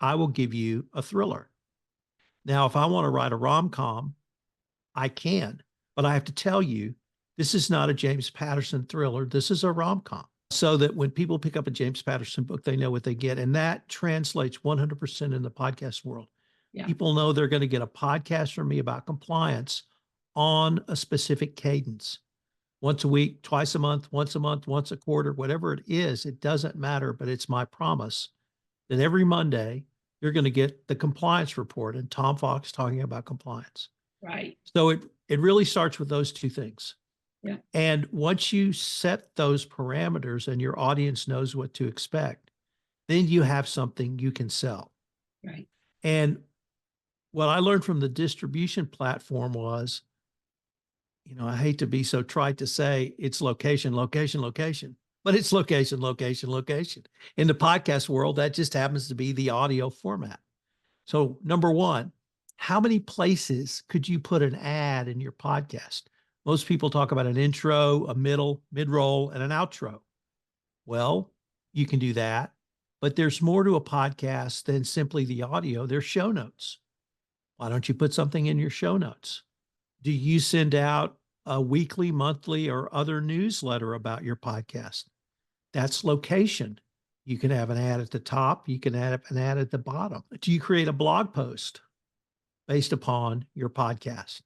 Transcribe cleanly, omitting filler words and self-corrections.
I will give you a thriller. Now, if I want to write a rom-com, I can, but I have to tell you, this is not a James Patterson thriller. This is a rom-com. So that when people pick up a James Patterson book, they know what they get. And that translates 100% in the podcast world. Yeah. People know they're going to get a podcast from me about compliance on a specific cadence. Once a week, twice a month, once a quarter, whatever it is, it doesn't matter, but it's my promise that every Monday you're going to get the compliance report and Tom Fox talking about compliance. Right. So it really starts with those two things. Yeah. And once you set those parameters and your audience knows what to expect, then you have something you can sell. Right. And what I learned from the distribution platform was, I hate to be so trite to say it's location, location, location, but it's location, location, location. In the podcast world, that just happens to be the audio format. So number one, how many places could you put an ad in your podcast? Most people talk about an intro, a middle, mid-roll, and an outro. Well, you can do that, but there's more to a podcast than simply the audio. There's show notes. Why don't you put something in your show notes? Do you send out a weekly, monthly, or other newsletter about your podcast? That's location. You can have an ad at the top. You can have an ad at the bottom. Do you create a blog post based upon your podcast?